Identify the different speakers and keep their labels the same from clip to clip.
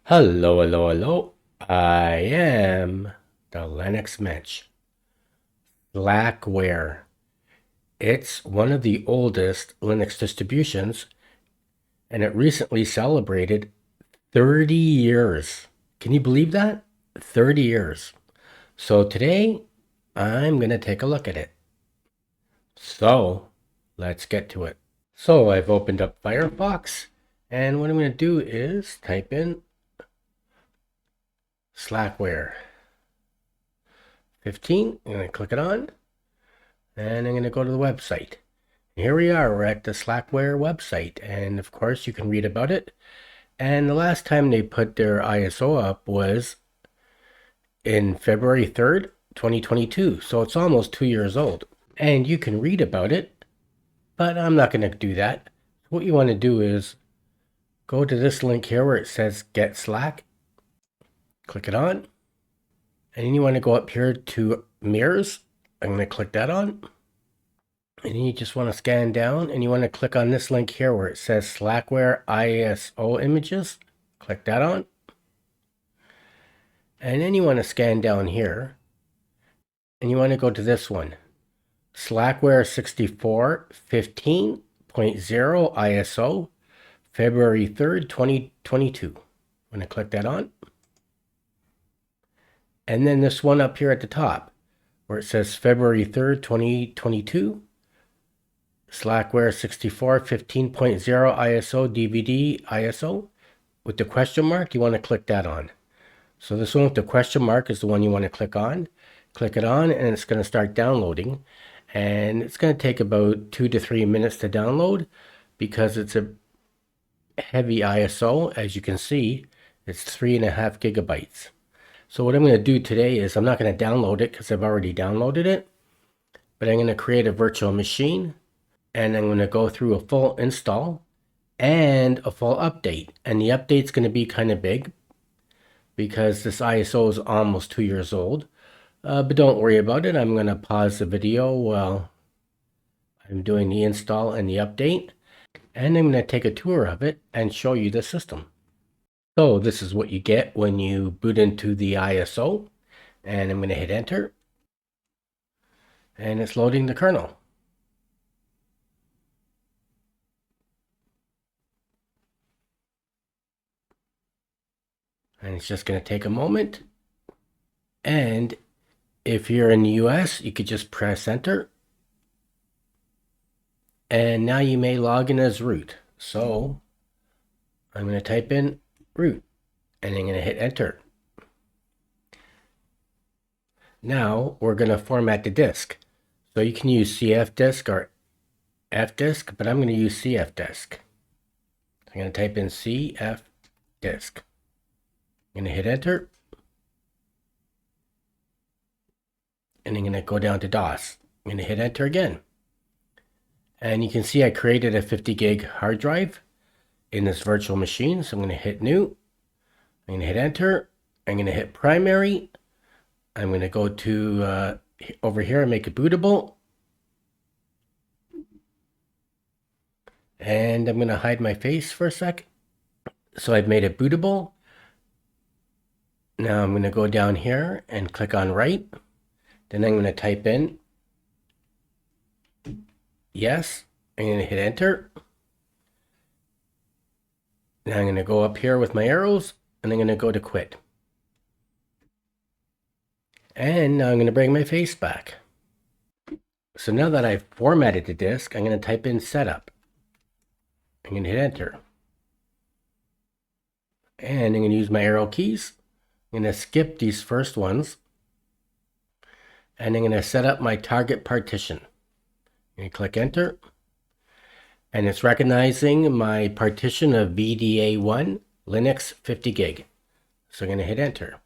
Speaker 1: Hello, hello, hello. I am the Linux Mensch. Slackware. It's one of the oldest Linux distributions, and it recently celebrated 30 years. Can you believe that? 30 years. So today, I'm going to take a look at it. So, let's get to it. So, I've opened up Firefox, and what I'm going to do is type in Slackware 15. I'm going to click it on. And I'm going to go to the website. Here we are, we're at the Slackware website, and of course you can read about it. And the last time they put their ISO up was in February 3rd, 2022, so it's almost 2 years old. And you can read about it, but I'm not going to do that. What you want to do is go to this link here where it says Get Slack, click it on, and then you want to go up here to Mirrors. I'm going to click that on. And then you just want to scan down and you want to click on this link here where it says Slackware ISO images. Click that on. And then you want to scan down here and you want to go to this one. Slackware 64 15.0 ISO February 3rd, 2022. I'm going to click that on. And then this one up here at the top where it says February 3rd, 2022. Slackware 64 15.0 ISO DVD ISO with the question mark, you want to click that on. So this one with the question mark is the one you want to click on. Click it on and it's going to start downloading. And it's going to take about 2 to 3 minutes to download because it's a heavy ISO. As you can see, it's 3.5 gigabytes. So what I'm going to do today is I'm not going to download it because I've already downloaded it. But I'm going to create a virtual machine. And I'm going to go through a full install and a full update. And the update's going to be kind of big because this ISO is almost 2 years old. But don't worry about it. I'm going to pause the video while I'm doing the install and the update. And I'm going to take a tour of it and show you the system. So this is what you get when you boot into the ISO. And I'm going to hit enter. And it's loading the kernel. And it's just going to take a moment. And if you're in the US, you could just press enter. And now you may log in as root. So I'm going to type in root and I'm going to hit enter. Now we're going to format the disk. So you can use CF disk or F disk, but I'm going to use CF disk. I'm going to type in CF disk. I'm going to hit enter. And I'm going to go down to DOS. I'm going to hit enter again. And you can see I created a 50 gig hard drive in this virtual machine. So I'm going to hit new. I'm going to hit enter. I'm going to hit primary. I'm going to go to over here and make it bootable. And I'm going to hide my face for a sec. So I've made it bootable. Now I'm going to go down here and click on write. Then I'm going to type in yes. I'm going to hit enter. Now I'm going to go up here with my arrows and I'm going to go to quit. And now I'm going to bring my face back. So now that I've formatted the disk, I'm going to type in setup. I'm going to hit enter. And I'm going to use my arrow keys. I'm going to skip these first ones. And I'm going to set up my target partition. I'm going to click enter. And it's recognizing my partition of VDA1 Linux 50 gig. So I'm going to hit enter.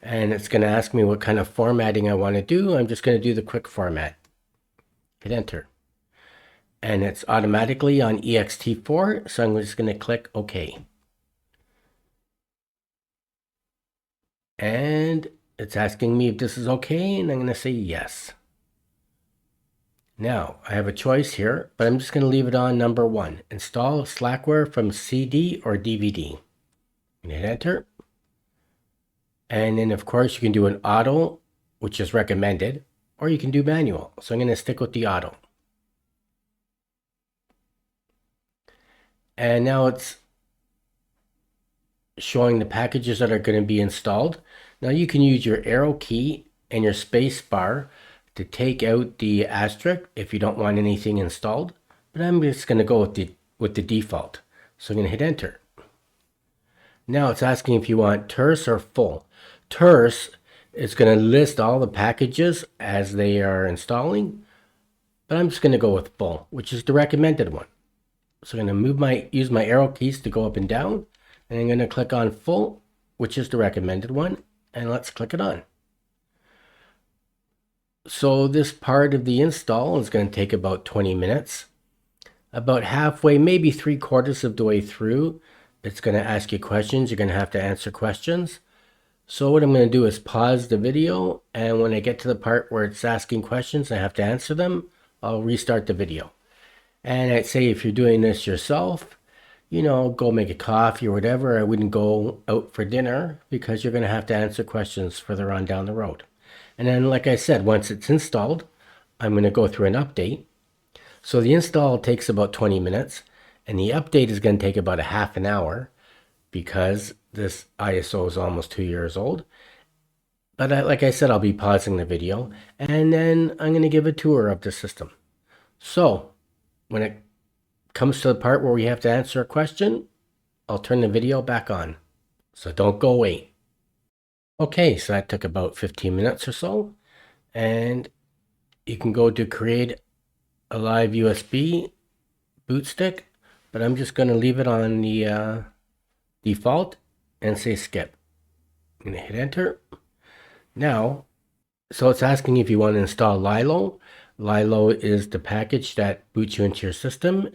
Speaker 1: And it's going to ask me what kind of formatting I want to do. I'm just going to do the quick format. Hit enter. And it's automatically on ext4, so I'm just going to click OK. And it's asking me if this is okay, and I'm going to say yes. Now, I have a choice here, but I'm just going to leave it on number 1. Install Slackware from CD or DVD. and hit enter. And then of course you can do an auto, which is recommended, or you can do manual. So I'm going to stick with the auto. And now it's showing the packages that are going to be installed. Now you can use your arrow key and your space bar to take out the asterisk if you don't want anything installed. But I'm just going to go with the default. So I'm going to hit enter. Now it's asking if you want terse or full. Terse is going to list all the packages as they are installing, but I'm just going to go with full, which is the recommended one. So I'm going to use my arrow keys to go up and down, and I'm going to click on full, which is the recommended one, and let's click it on. So this part of the install is going to take about 20 minutes. About halfway, maybe 3/4 of the way through, it's going to ask you questions. You're going to have to answer questions. So what I'm going to do is pause the video, and when I get to the part where it's asking questions, I have to answer them, I'll restart the video. And I'd say if you're doing this yourself, you know, go make a coffee or whatever. I wouldn't go out for dinner because you're going to have to answer questions further on down the road. And then, like I said, once it's installed, I'm going to go through an update. So the install takes about 20 minutes, and the update is going to take about a half an hour because this ISO is almost 2 years old. But like I said, I'll be pausing the video, and then I'm going to give a tour of the system. So when it comes to the part where we have to answer a question, I'll turn the video back on. So don't go away. Okay, so that took about 15 minutes or so, and you can go to create a live USB boot stick, but I'm just going to leave it on the default and say skip. I'm going to hit enter. Now, so it's asking if you want to install Lilo. Lilo is the package that boots you into your system,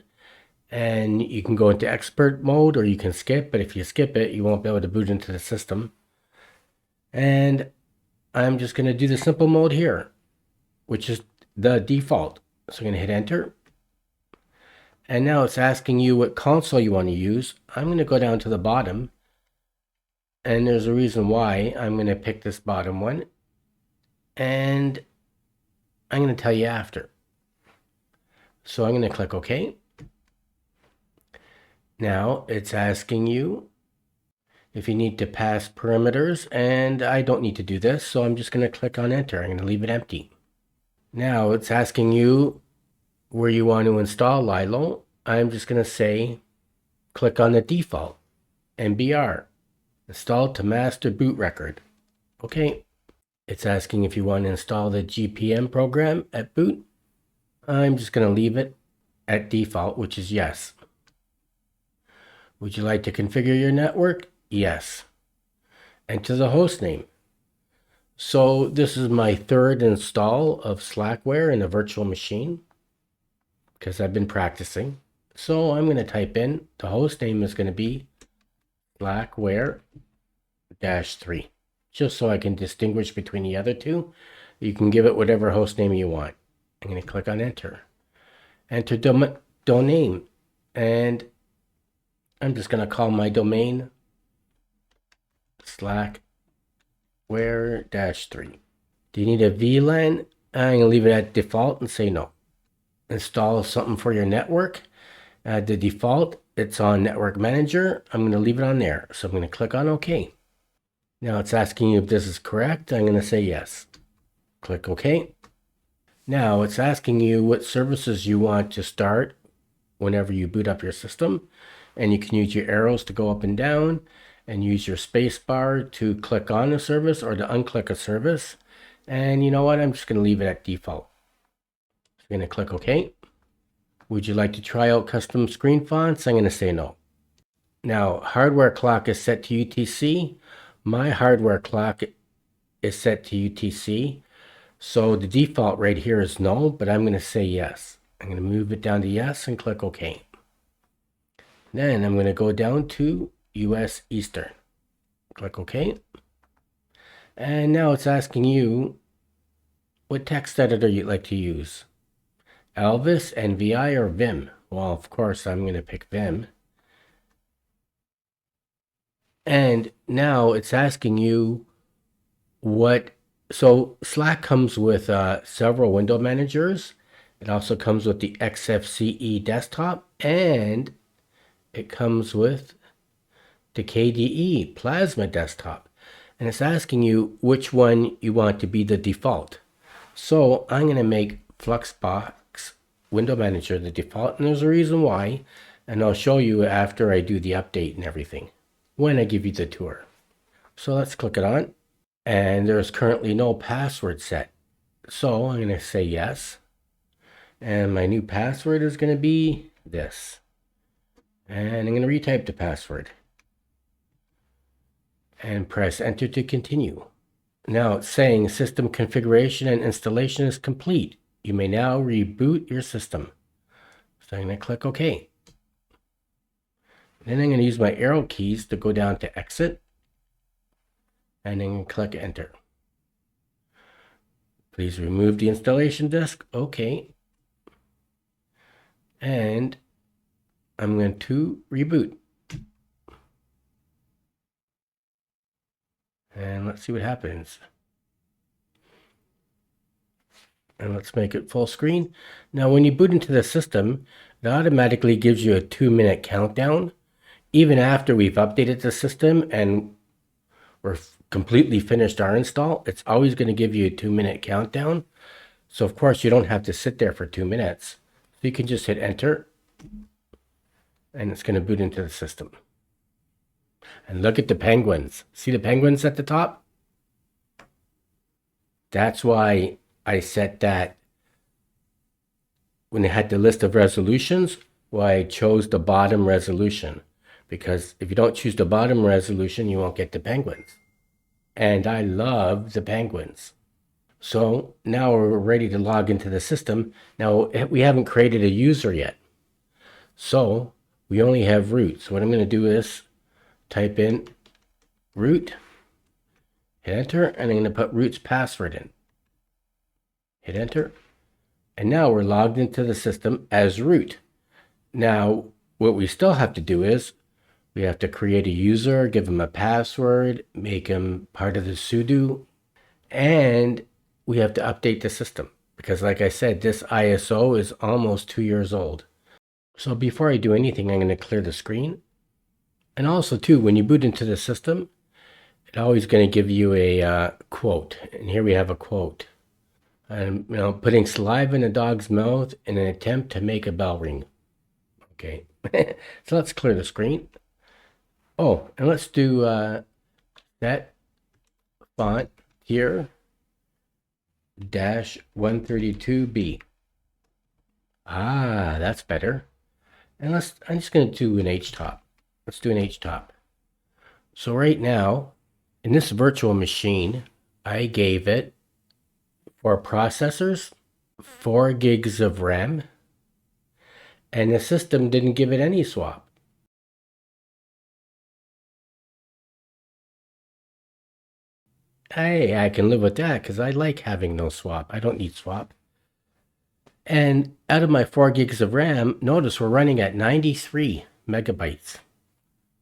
Speaker 1: and you can go into expert mode or you can skip, but if you skip it, you won't be able to boot into the system. And I'm just going to do the simple mode here, which is the default. So I'm going to hit enter. And now it's asking you what console you want to use. I'm going to go down to the bottom, and there's a reason why. I'm going to pick this bottom one, and I'm going to tell you after. So I'm going to click OK. Now it's asking you if you need to pass parameters, and I don't need to do this, so I'm just going to click on enter. I'm going to leave it empty. Now it's asking you where you want to install Lilo. I'm just going to say click on the default, MBR, install to master boot record. Okay. It's asking if you want to install the GPM program at boot. I'm just going to leave it at default, which is yes. Would you like to configure your network? Yes. Enter the host name. So this is my third install of Slackware in a virtual machine because I've been practicing. So I'm going to type in, the host name is going to be Slackware-3. Just so I can distinguish between the other two. You can give it whatever host name you want. I'm going to click on enter. Enter domain. And I'm just going to call my domain Slackware-3. Do you need a VLAN? I'm going to leave it at default and say no. Install something for your network. The default, it's on Network Manager. I'm going to leave it on there. So I'm going to click on OK. Now it's asking you if this is correct. I'm going to say yes. Click OK. Now it's asking you what services you want to start whenever you boot up your system. And you can use your arrows to go up and down, and use your space bar to click on a service or to unclick a service. And you know what? I'm just going to leave it at default. So I'm going to click OK. Would you like to try out custom screen fonts? I'm going to say no. Now, hardware clock is set to UTC. My hardware clock is set to UTC. So the default right here is no, but I'm going to say yes. I'm going to move it down to yes and click OK. Then I'm going to go down to US Eastern. Click OK. And now it's asking you what text editor you'd like to use. Elvis, NVI, or Vim? Well, of course, I'm going to pick Vim. And now it's asking you what. So Slack comes with several window managers. It also comes with the Xfce Desktop, and it comes with the Kde Plasma Desktop. And it's asking you which one you want to be the default. So I'm going to make Fluxbox Window Manager the default, and there's a reason why, and I'll show you after I do the update and everything, when I give you the tour. So let's click it on, and there's currently no password set. So I'm going to say yes, and my new password is going to be this, and I'm going to retype the password and press enter to continue. Now it's saying system configuration and installation is complete. You may now reboot your system. So I'm going to click OK. Then I'm going to use my arrow keys to go down to exit, and then click enter. Please remove the installation disk. OK. And I'm going to reboot. And let's see what happens. And let's make it full screen. Now, when you boot into the system, it automatically gives you a 2-minute countdown. Even after we've updated the system and we're completely finished our install, it's always going to give you a 2-minute countdown. So of course you don't have to sit there for 2 minutes. So you can just hit enter and it's going to boot into the system. And look at the penguins. See the penguins at the top? That's why I set that when they had the list of resolutions, why I chose the bottom resolution. Because if you don't choose the bottom resolution, you won't get the penguins. And I love the penguins. So now we're ready to log into the system. Now we haven't created a user yet. So we only have root. So what I'm going to do is type in root, hit enter, and I'm going to put root's password in. Hit enter. And now we're logged into the system as root. Now, what we still have to do is we have to create a user, give them a password, make them part of the sudo, and we have to update the system because, like I said, this ISO is almost 2 years old. So before I do anything, I'm going to clear the screen. And also, too, when you boot into the system, it's always going to give you a quote. And here we have a quote. I'm putting saliva in a dog's mouth in an attempt to make a bell ring. Okay, so let's clear the screen. Oh, and let's do that font here, -132B. Ah, that's better. And I'm just going to do an Htop. Let's do an Htop. So right now, in this virtual machine, I gave it 4 processors, 4 gigs of RAM, and the system didn't give it any swap. Hey, I can live with that because I like having no swap. I don't need swap. And out of my 4 gigs of RAM, notice we're running at 93 megabytes.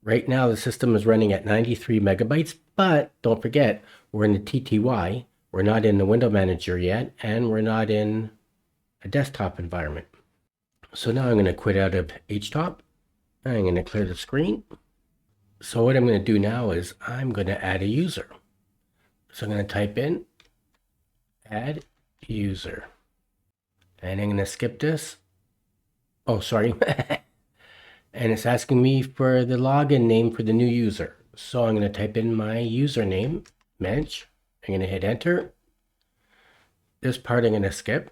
Speaker 1: Right now, the system is running at 93 megabytes, but don't forget, we're in the TTY. We're not in the window manager yet, and we're not in a desktop environment. So now I'm going to quit out of Htop. I'm going to clear the screen. So what I'm going to do now is I'm going to add a user. So I'm going to type in add user. And I'm going to skip this. Oh, sorry. And it's asking me for the login name for the new user. So I'm going to type in my username, Mensch. I'm going to hit enter. This part I'm going to skip.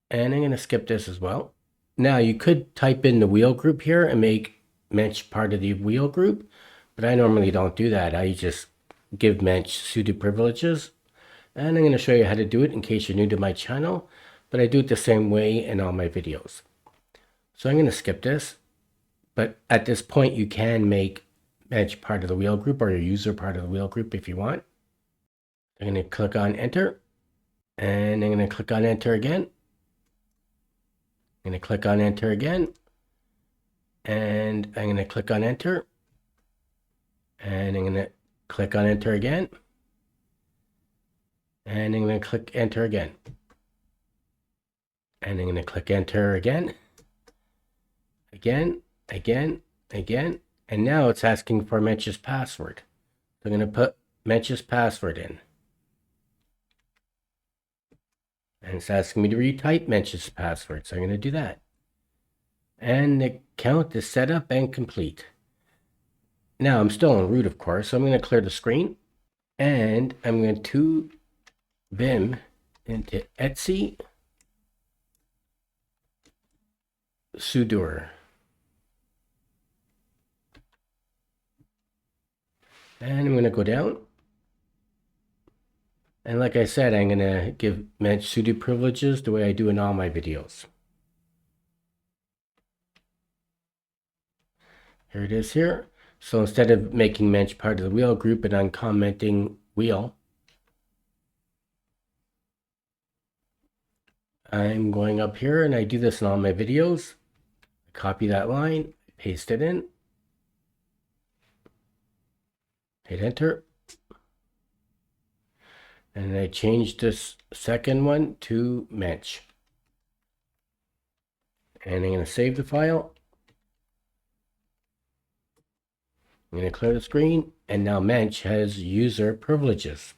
Speaker 1: And I'm going to skip this as well. Now you could type in the wheel group here and make Mensch part of the wheel group, but I normally don't do that. I just give Mensch sudo privileges. And I'm going to show you how to do it in case you're new to my channel, but I do it the same way in all my videos. So I'm going to skip this, but at this point you can make Mensch part of the wheel group or your user part of the wheel group if you want. I'm going to click on enter, and I'm going to click on enter again. I'm going to click on enter again, and I'm going to click on enter. And I'm going to click on enter again. And I'm going to click enter again. And I'm going to click enter again. Again. And now it's asking for Mench's password. So I'm going to put Mench's password in. And it's asking me to retype Mench's password. So I'm going to do that. And the account is set up and complete. Now I'm still on root, of course, so I'm going to clear the screen. And I'm going to vim into Xfce sudoer. And I'm going to go down. And like I said, I'm going to give Mench sudo privileges the way I do in all my videos. Here it is here. So instead of making Mench part of the wheel group and uncommenting wheel, I'm going up here, and I do this in all my videos. Copy that line, paste it in, hit enter. And I change this second one to Mench. And I'm going to save the file. I'm going to clear the screen. And now Mench has user privileges.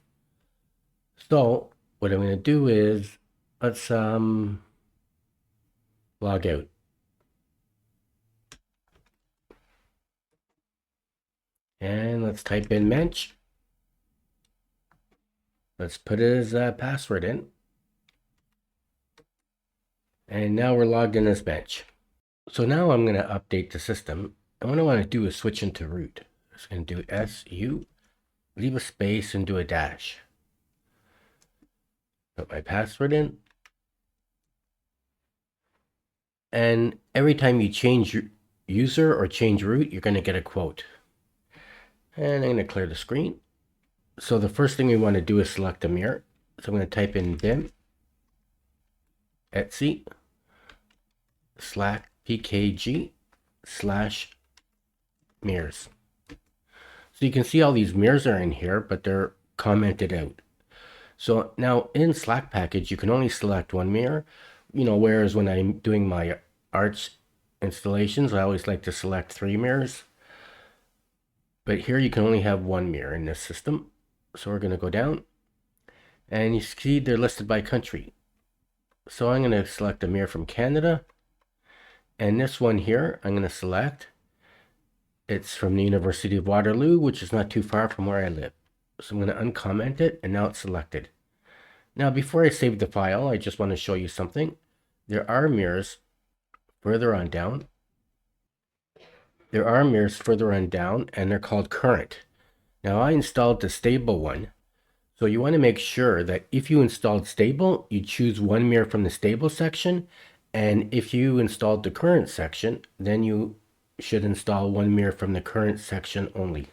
Speaker 1: So what I'm going to do is, let's log out. And let's type in Mench. Let's put his password in. And now we're logged in as Mench. So now I'm going to update the system. And what I want to do is switch into root. I'm going to do SU, leave a space, and do a dash. Put my password in. And every time you change your user or change root, you're going to get a quote. And I'm going to clear the screen. So the first thing we want to do is select a mirror. So I'm going to type in vim Xfce /pkg/mirrors. So you can see all these mirrors are in here, but they're commented out. So now in Slack package, you can only select one mirror, whereas when I'm doing my Arch installations, I always like to select 3 mirrors. But here you can only have one mirror in this system. So we're going to go down, and you see they're listed by country. So I'm going to select a mirror from Canada, and this one here I'm going to select. It's from the University of Waterloo, which is not too far from where I live. So I'm going to uncomment it, and now it's selected. Now before I save the file, I just want to show you something. There are mirrors further on down. And they're called current. Now I installed the stable one. So you want to make sure that if you installed stable, you choose one mirror from the stable section. And if you installed the current section, then you should install one mirror from the current section only.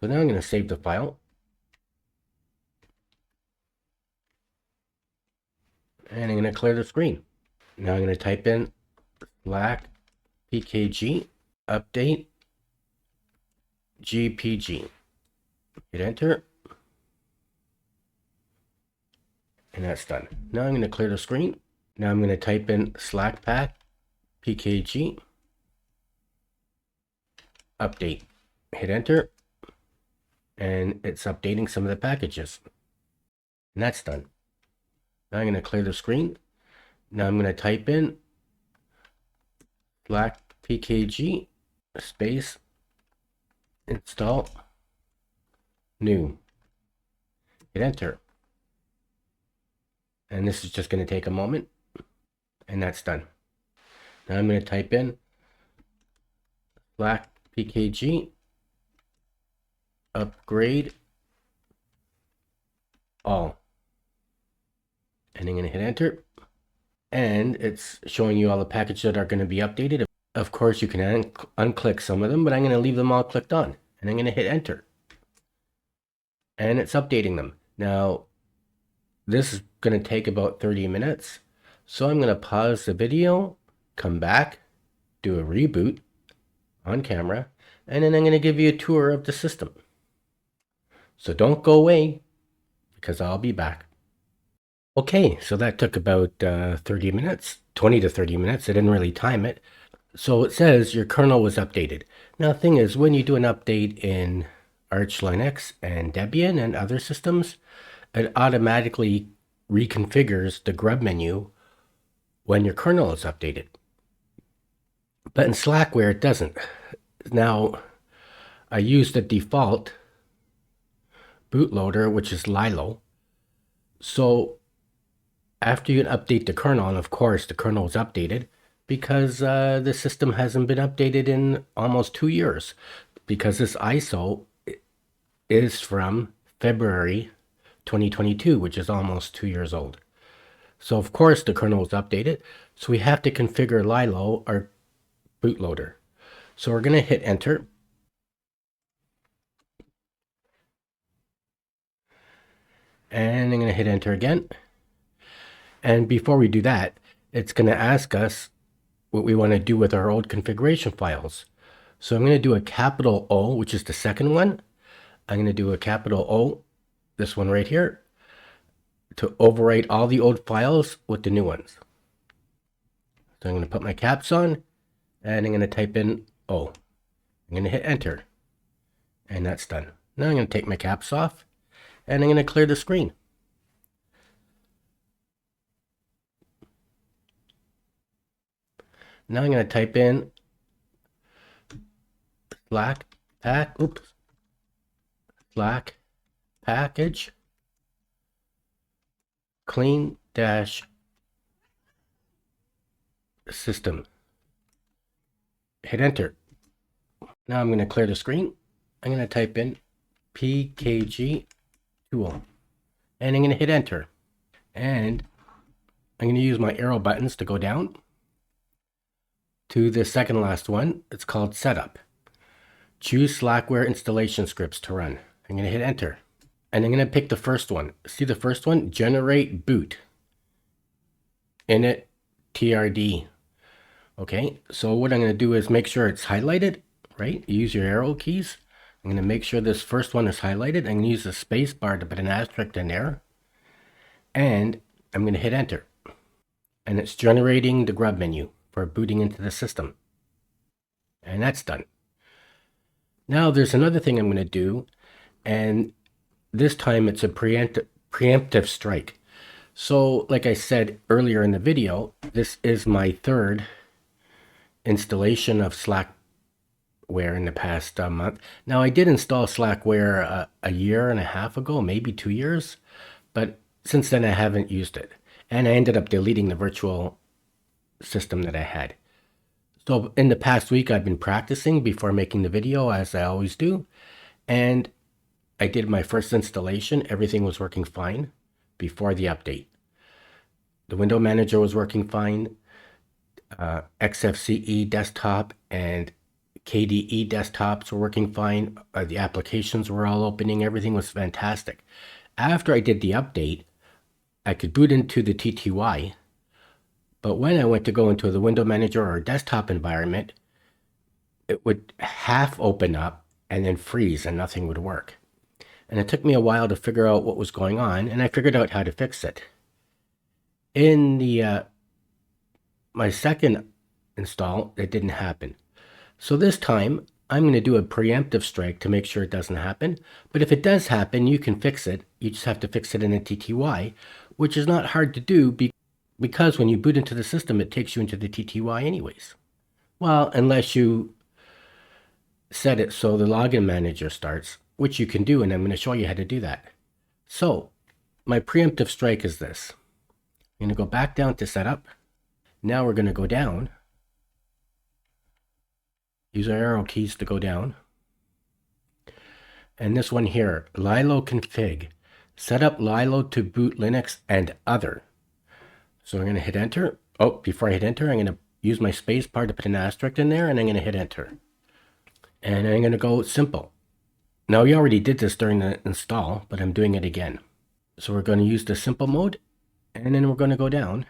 Speaker 1: So now I'm going to save the file. And I'm going to clear the screen. Now I'm going to type in Slack pkg update gpg. Hit enter. And that's done. Now I'm going to clear the screen. Now I'm going to type in slackpack pkg update. Hit enter. And it's updating some of the packages. And that's done. Now I'm going to clear the screen. Now I'm going to type in Slack pkg space install new. Hit enter. And this is just going to take a moment. And that's done. Now I'm going to type in Slack pkg upgrade all. And I'm going to hit enter. And it's showing you all the packages that are going to be updated. Of course, you can unclick some of them, but I'm going to leave them all clicked on. And I'm going to hit enter. And it's updating them. Now, this is going to take about 30 minutes. So I'm going to pause the video, come back, do a reboot on camera, and then I'm going to give you a tour of the system. So don't go away because I'll be back. Okay, so that took about 30 minutes, 20 to 30 minutes. I didn't really time it. So it says your kernel was updated. Now, the thing is, when you do an update in Arch Linux and Debian and other systems, it automatically reconfigures the grub menu when your kernel is updated. But in Slackware, it doesn't. Now, I use the default bootloader, which is Lilo. So after you update the kernel, and of course the kernel is updated because the system hasn't been updated in almost 2 years, because this ISO is from February 2022, which is almost 2 years old. So of course the kernel is updated. So we have to configure Lilo, our bootloader. So we're going to hit enter. And I'm going to hit enter again. And before we do that, it's going to ask us what we want to do with our old configuration files. So I'm going to do a capital O, which is the second one. I'm going to do a capital O, this one right here, to overwrite all the old files with the new ones. So I'm going to put my caps on, and I'm going to type in O. I'm going to hit enter, and that's done. Now I'm going to take my caps off, and I'm going to clear the screen. Now I'm going to type in Slack package clean dash system. Hit enter. Now I'm going to clear the screen. I'm going to type in pkg tool, and I'm going to hit enter. And I'm going to use my arrow buttons to go down to the second last one. It's called setup. Choose Slackware installation scripts to run. I'm going to hit enter. And I'm going to pick the first one. See the first one? Generate boot. Init TRD. Okay, so what I'm going to do is make sure it's highlighted, right? Use your arrow keys. I'm going to make sure this first one is highlighted. I'm going to use the space bar to put an asterisk in there. And I'm going to hit enter. And it's generating the grub menu for booting into the system. And that's done. Now there's another thing I'm going to do, and this time it's a preemptive strike. So like I said earlier in the video, this is my third installation of Slackware in the past month. Now I did install Slackware a year and a half ago, maybe 2 years, but since then I haven't used it. And I ended up deleting the virtual system that I had. So in the past week, I've been practicing before making the video, as I always do. And I did my first installation. Everything was working fine before the update. The window manager was working fine. Xfce Desktop and Kde desktops were working fine. The applications were all opening. Everything was fantastic. After I did the update, I could boot into the TTY. But when I went to go into the window manager or desktop environment, it would half open up and then freeze and nothing would work. And it took me a while to figure out what was going on, and I figured out how to fix it. In the my second install, it didn't happen. So this time, I'm going to do a preemptive strike to make sure it doesn't happen. But if it does happen, you can fix it. You just have to fix it in a TTY, which is not hard to do because when you boot into the system, it takes you into the TTY anyways. Well, unless you set it so the login manager starts, which you can do, and I'm going to show you how to do that. So my preemptive strike is this. I'm going to go back down to setup. Now we're going to go down. Use our arrow keys to go down. And this one here, Lilo config. Set up Lilo to boot Linux and other. So I'm going to hit enter. Oh, before I hit enter, I'm going to use my space bar to put an asterisk in there, and I'm going to hit enter. And I'm going to go simple. Now, we already did this during the install, but I'm doing it again. So we're going to use the simple mode, and then we're going to go down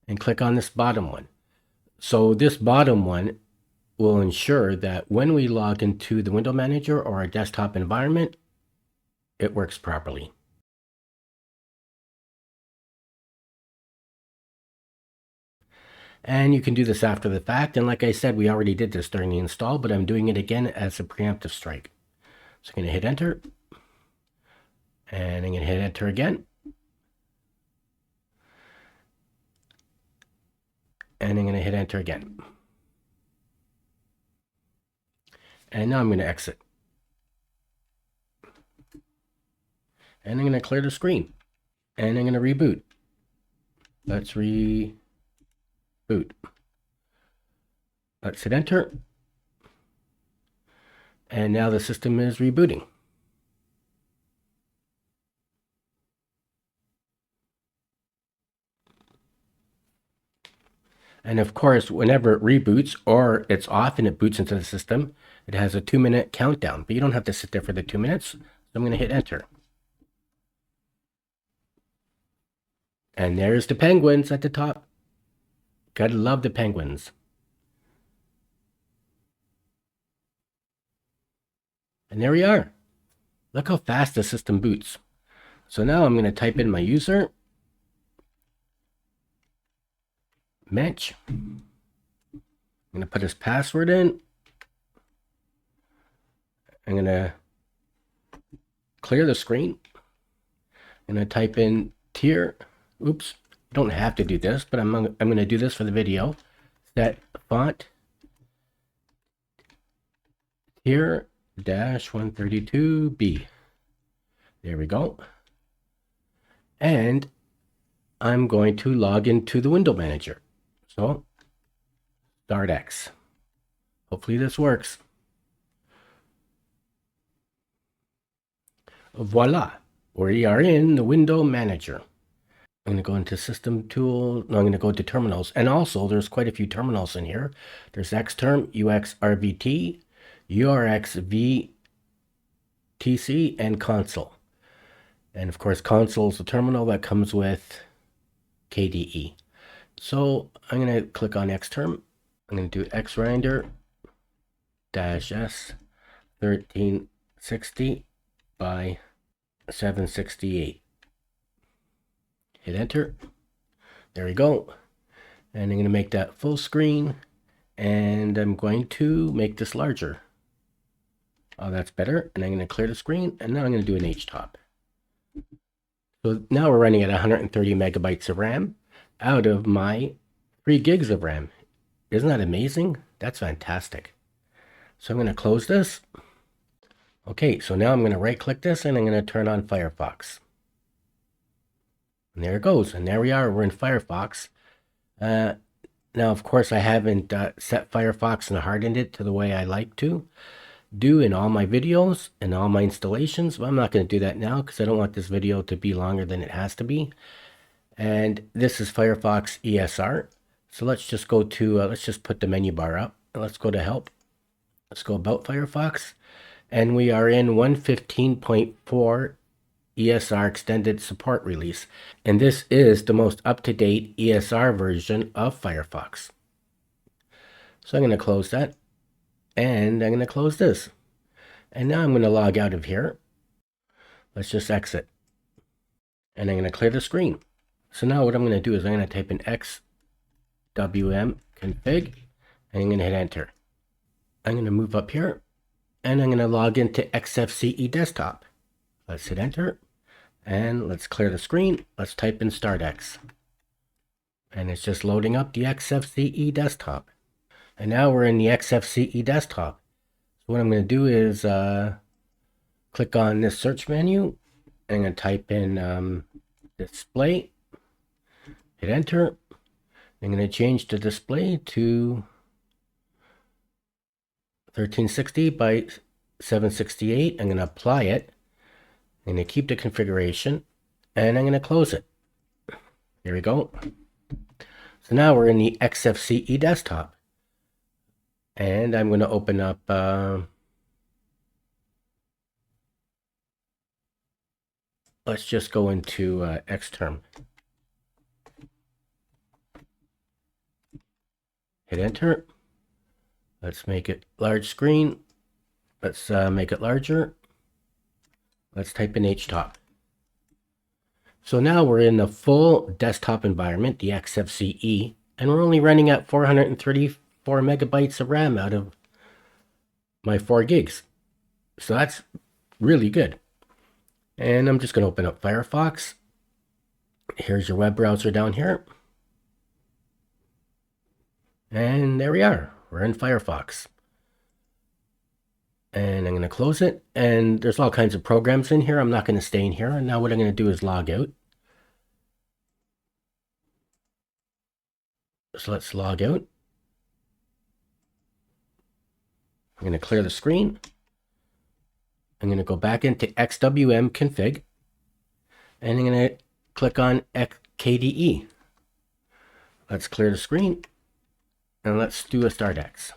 Speaker 1: and click on this bottom one. So this bottom one will ensure that when we log into the window manager or our desktop environment, it works properly. And you can do this after the fact. And like I said, we already did this during the install, but I'm doing it again as a preemptive strike. So I'm going to hit enter. And I'm going to hit enter again. And I'm going to hit enter again. And now I'm going to exit. And I'm going to clear the screen. And I'm going to reboot. Let's reboot. Let's hit enter. And now the system is rebooting. And of course, whenever it reboots or it's off and it boots into the system, it has a 2-minute countdown, but you don't have to sit there for the 2 minutes. So I'm going to hit enter. And there's the penguins at the top. Gotta love the penguins. And there we are. Look how fast the system boots. So now I'm going to type in my user. Mensch. I'm going to put his password in. I'm going to clear the screen. I'm going to type in tier. Oops, you don't have to do this, but I'm going to do this for the video. Set font tier -132B. There we go. And I'm going to log into the window manager. So start X. Hopefully this works. Voila, we are in the window manager. I'm going to go into system tools. No, I'm going to go to terminals. And also there's quite a few terminals in here. There's Xterm, UXRVT, URXVTC, and console. And of course, console is the terminal that comes with KDE. So I'm going to click on Xterm. I'm going to do xrender -S 1360 by 768. Hit enter. There we go. And I'm going to make that full screen. And I'm going to make this larger. Oh, that's better. And I'm going to clear the screen. And now I'm going to do an Htop. So now we're running at 130 megabytes of RAM out of my 3 gigs of RAM. Isn't that amazing? That's fantastic. So I'm going to close this. Okay, so now I'm going to right click this and I'm going to turn on Firefox. And there it goes. And there we are. We're in Firefox. Now, of course, I haven't set Firefox and hardened it to the way I like to do in all my videos and all my installations. But I'm not going to do that now because I don't want this video to be longer than it has to be. And this is Firefox ESR. So let's just go to, let's just put the menu bar up. And let's go to help. Let's go about Firefox. And we are in 115.4 ESR extended support release. And this is the most up-to-date ESR version of Firefox. So I'm going to close that. And I'm going to close this. And now I'm going to log out of here. Let's just exit. And I'm going to clear the screen. So now what I'm going to do is I'm going to type in xwm config. And I'm going to hit enter. I'm going to move up here. And I'm going to log into Xfce Desktop. Let's hit enter. And let's clear the screen. Let's type in start X. And it's just loading up the Xfce Desktop. And now we're in the Xfce Desktop. So what I'm going to do is click on this search menu. I'm going to type in display. Hit enter. I'm going to change the display to 1360 by 768. I'm going to apply it. I'm going to keep the configuration. And I'm going to close it. Here we go. So now we're in the Xfce Desktop. And I'm going to open up let's just go into Xterm. Hit enter. Let's make it large screen. Let's make it larger. Let's type in Htop. So now we're in the full desktop environment, the Xfce, and we're only running at 434 megabytes of RAM out of my 4 gigs. So that's really good. And I'm just going to open up Firefox. Here's your web browser down here. And there we are. We're in Firefox. And I'm going to close it. And there's all kinds of programs in here. I'm not going to stay in here. And now what I'm going to do is log out. So let's log out. I'm going to clear the screen. I'm going to go back into XWM config. And I'm going to click on KDE. Let's clear the screen. And let's do a startx.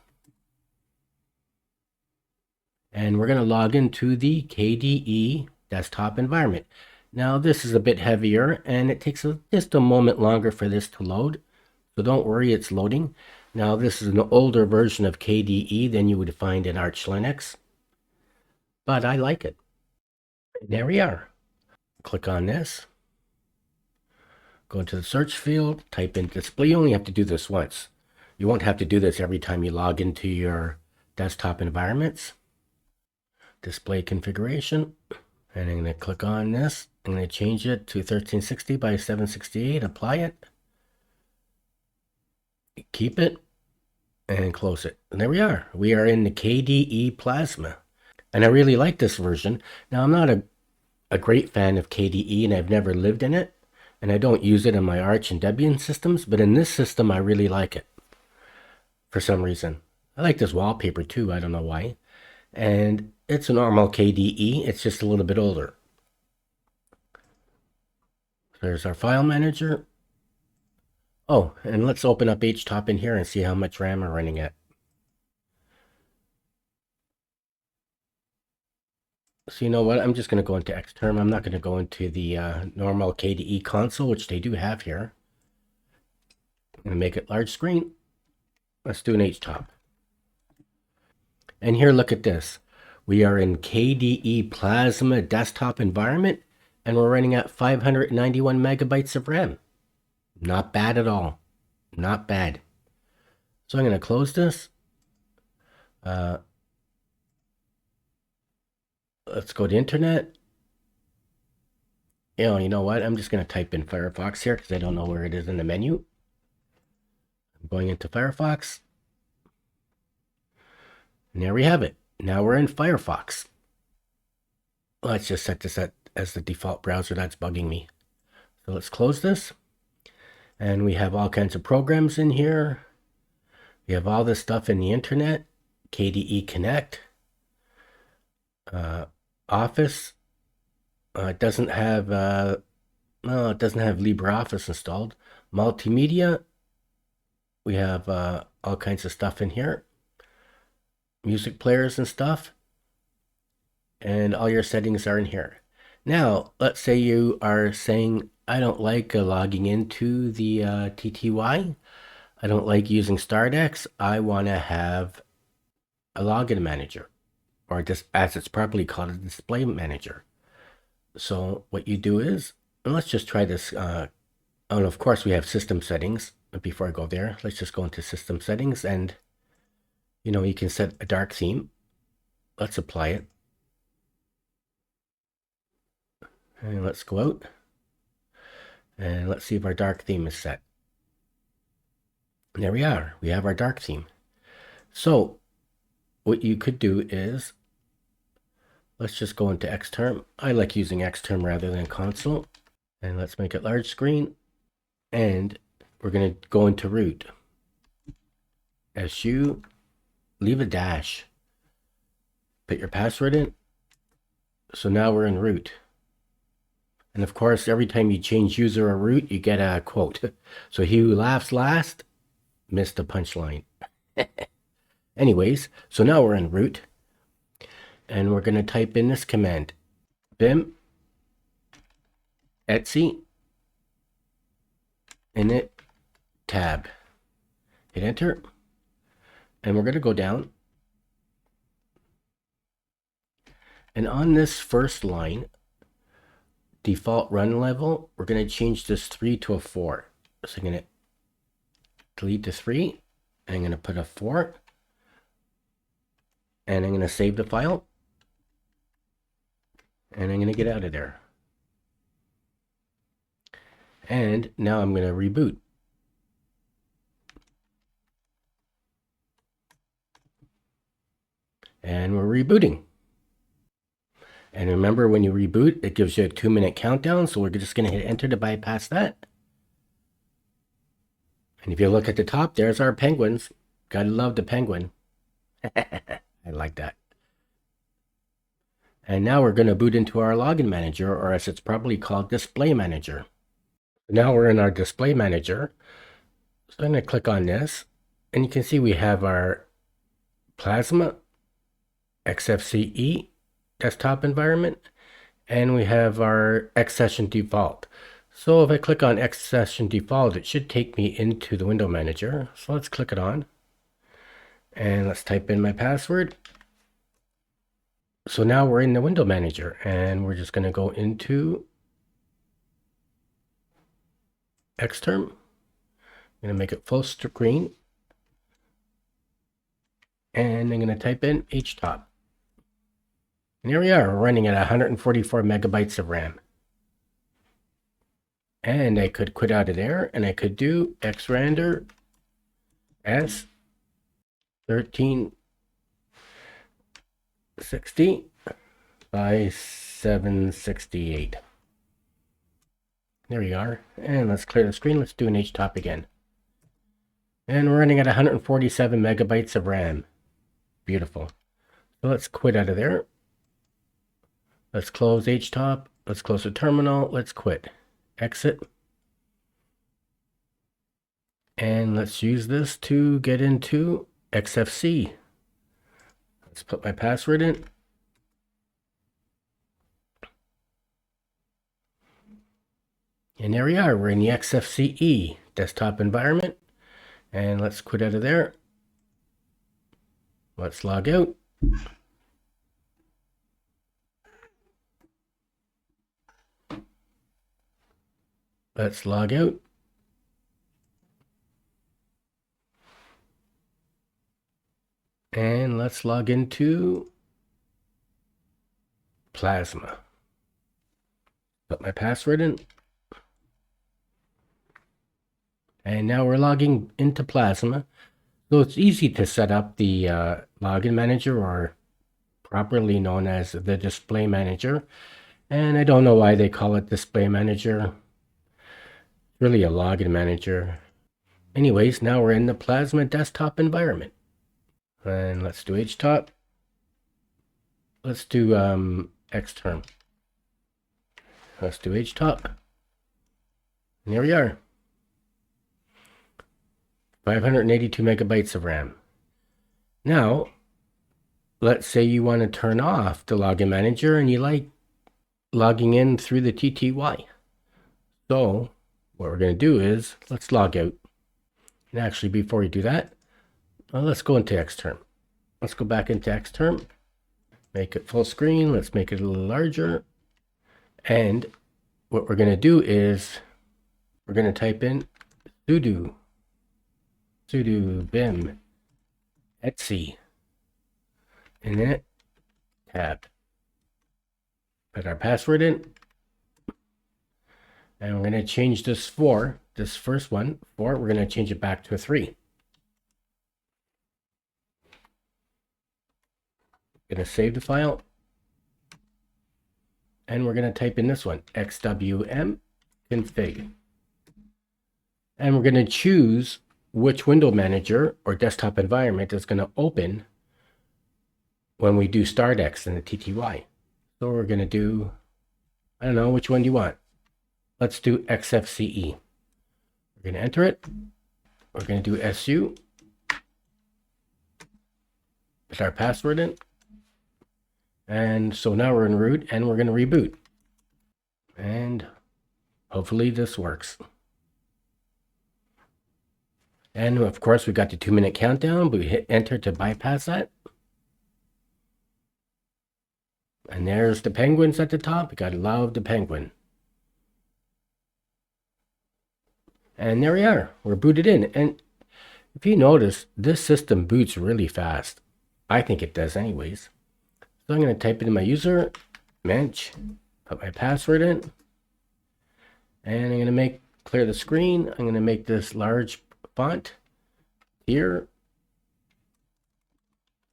Speaker 1: And we're going to log into the KDE desktop environment. Now this is a bit heavier and it takes just a moment longer for this to load. So don't worry, it's loading. Now this is an older version of KDE than you would find in Arch Linux. But I like it. There we are. Click on this. Go into the search field, type in display. You only have to do this once. You won't have to do this every time you log into your desktop environments. Display configuration. And I'm going to click on this. I'm going to change it to 1360 by 768. Apply it. Keep it. And close it. And there we are. We are in the Kde Plasma. And I really like this version. Now, I'm not a great fan of KDE, and I've never lived in it. And I don't use it in my Arch and Debian systems. But in this system, I really like it. For some reason. I like this wallpaper too. I don't know why. And it's a normal KDE. It's just a little bit older. There's our file manager. Oh, and let's open up Htop in here and see how much RAM we're running at. So you know what? I'm just going to go into Xterm. I'm not going to go into the normal KDE console, which they do have here. I'm going to make it large screen. Let's do an Htop. And here, look at this. We are in KDE Plasma Desktop environment, and we're running at 591 megabytes of RAM. Not bad at all. Not bad. So I'm going to close this. Let's go to internet. You know what? I'm just going to type in Firefox here because I don't know where it is in the menu. I'm going into Firefox. And there we have it. Now we're in Firefox. Let's just set this as the default browser. That's bugging me. So let's close this. And we have all kinds of programs in here. We have all this stuff in the internet. KDE Connect. Office. It doesn't have it doesn't have LibreOffice installed. Multimedia. We have all kinds of stuff in here. Music players and stuff. And all your settings are in here. Now, let's say you are saying, I don't like logging into the TTY. I don't like using startx. I want to have a login manager, or just as it's properly called, a display manager. So what you do is, and let's just try this. And of course, we have system settings. But before I go there, let's just go into system settings, and you can set a dark theme. Let's apply it. And let's go out. And let's see if our dark theme is set. There we are. We have our dark theme. So what you could do is, let's just go into Xterm. I like using Xterm rather than console. And let's make it large screen. And we're going to go into root. SU, leave a dash. Put your password in. So now we're in root. And of course, every time you change user or root, you get a quote. So he who laughs last missed a punchline. Anyways, so now we're in root. And we're going to type in this command. Bim Etsy init tab. Hit enter. And we're going to go down. And on this first line, default run level, we're going to change this 3 to a 4. So I'm going to delete the 3. And I'm going to put a 4. And I'm going to save the file. And I'm going to get out of there. And now I'm going to reboot. And we're rebooting. And remember, when you reboot, it gives you a 2-minute countdown. So we're just going to hit enter to bypass that. And if you look at the top, there's our penguins. Gotta love the penguin. I like that. And now we're going to boot into our login manager, or as it's probably called, display manager. Now we're in our display manager. So I'm going to click on this. And you can see we have our Plasma Xfce Desktop environment. And we have our Xsession default. So if I click on Xsession default, it should take me into the window manager. So let's click it on. And let's type in my password. So now we're in the window manager, and we're just going to go into Xterm. I'm going to make it full screen. And I'm going to type in Htop. And here we are, running at 144 megabytes of RAM. And I could quit out of there, and I could do xrandr s 1360 by 768. There we are. And let's clear the screen. Let's do an Htop again. And we're running at 147 megabytes of RAM. Beautiful. So let's quit out of there. Let's close Htop. Let's close the terminal. Let's quit. Exit. And let's use this to get into Xfce. Let's put my password in. And there we are. We're in the Xfce desktop environment. And let's quit out of there. Let's log out. Let's log out. And let's log into Plasma. Put my password in. And now we're logging into Plasma. So it's easy to set up the login manager, or properly known as the display manager. And I don't know why they call it display manager. It's really a login manager. Anyways, now we're in the Plasma desktop environment. And let's do Htop. Let's do Xterm. Let's do Htop. And here we are. 582 megabytes of RAM. Now, let's say you want to turn off the login manager and you like logging in through the TTY. So what we're going to do is let's log out. And actually, before we do that, let's go into Xterm. Let's go back into Xterm. Make it full screen. Let's make it a little larger. And what we're going to do is we're going to type in sudo vim etc init tab. Put our password in. And we're going to change this 4, this first one, 4, we're going to change it back to a 3. Going to save the file. And we're going to type in this one, xwm config. And we're going to choose which window manager or desktop environment is going to open when we do startx in the TTY. So we're going to do, I don't know, which one do you want? Let's do Xfce. We're going to enter it. We're going to do su. Put our password in. And so now we're in root, and we're going to reboot. And hopefully this works. And of course, we got the 2-minute countdown, but we hit enter to bypass that. And there's the penguins at the top. You gotta love the penguin. And there we are. We're booted in. And if you notice, this system boots really fast. I think it does anyways. So I'm going to type in my user, mensch, put my password in. And I'm going to clear the screen. I'm going to make this large font here.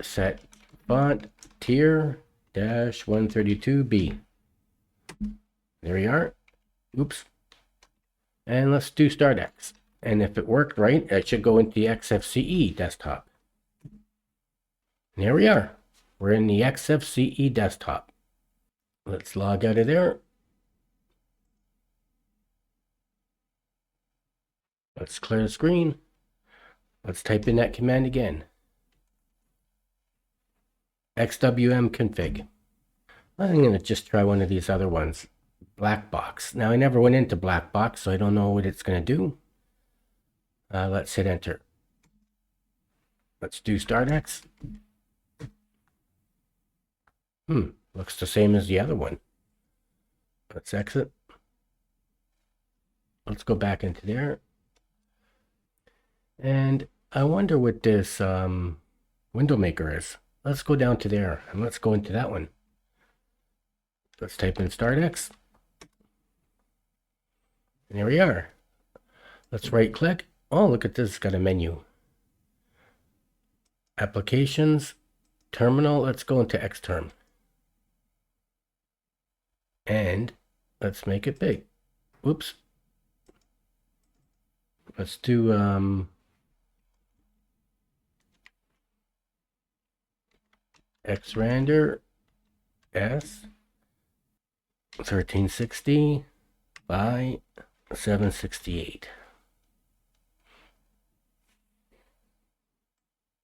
Speaker 1: Set font tier -132B. There we are. Oops. And let's do Start X. And if it worked right, it should go into the Xfce Desktop. And here we are. We're in the Xfce Desktop. Let's log out of there. Let's clear the screen. Let's type in that command again. xwm config. I'm going to just try one of these other ones. Blackbox. Now I never went into Blackbox, so I don't know what it's going to do. Let's hit enter. Let's do Start X. Looks the same as the other one. Let's exit. Let's go back into there. And I wonder what this window maker is. Let's go down to there and let's go into that one. Let's type in Start X. And here we are. Let's right click. Oh, look at this. It's got a menu. Applications, terminal. Let's go into Xterm. And let's make it big. Oops. Let's do xrender s 1360 by 768.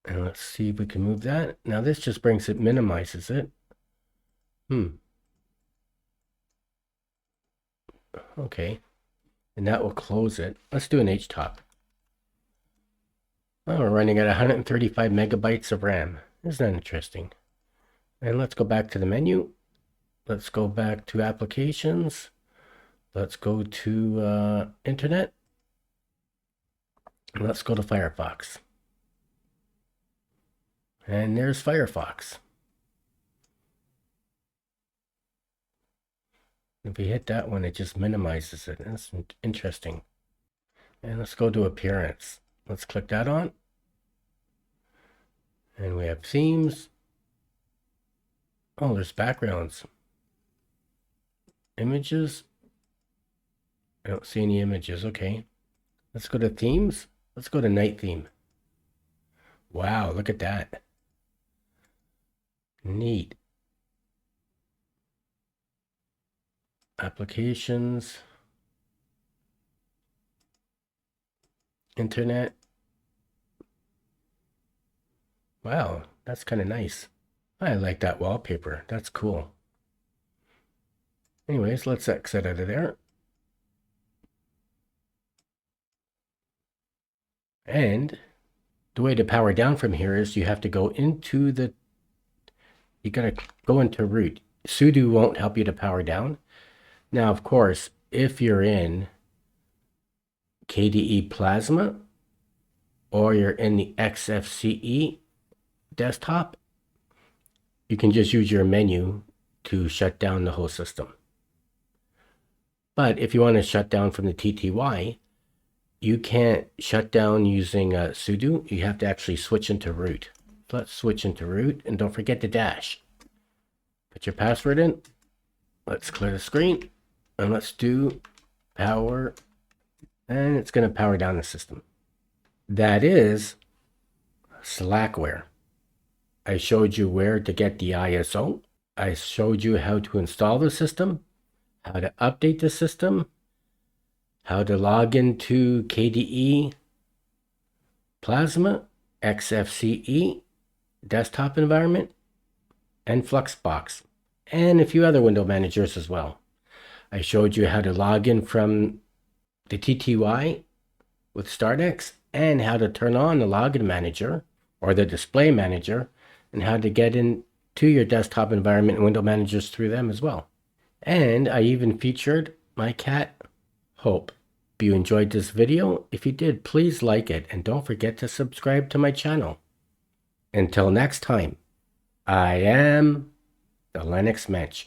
Speaker 1: And let's see if we can move that. Now this just brings it, minimizes it. Okay. And that will close it. Let's do an Htop. Oh, we're running at 135 megabytes of RAM. Isn't that interesting? And let's go back to the menu. Let's go back to applications. Let's go to internet. And let's go to Firefox. And there's Firefox. If we hit that one, it just minimizes it. That's interesting. And let's go to appearance. Let's click that on. And we have themes. Oh, there's backgrounds. Images. I don't see any images. Okay. Let's go to themes. Let's go to night theme. Wow, look at that. Neat. Applications. Internet. Wow, that's kind of nice. I like that wallpaper. That's cool. Anyways, let's exit out of there. And the way to power down from here is you have to go into the, you gotta go into root. sudo won't help you to power down. Now, of course, if you're in Kde Plasma or you're in the Xfce Desktop, you can just use your menu to shut down the whole system. But if you want to shut down from the TTY, you can't shut down using sudo. You have to actually switch into root. So let's switch into root, and don't forget the dash. Put your password in. Let's clear the screen, and let's do power, and it's going to power down the system. That is Slackware. I showed you where to get the ISO. I showed you how to install the system, how to update the system, how to log into Kde Plasma, Xfce Desktop environment, and Fluxbox, and a few other window managers as well. I showed you how to log in from the TTY with StartX, and how to turn on the login manager or the display manager, and how to get into to your desktop environment and window managers through them as well. And I even featured my cat, Hope. If you enjoyed this video, if you did, please like it and don't forget to subscribe to my channel. Until next time, I am the Linux Mensch.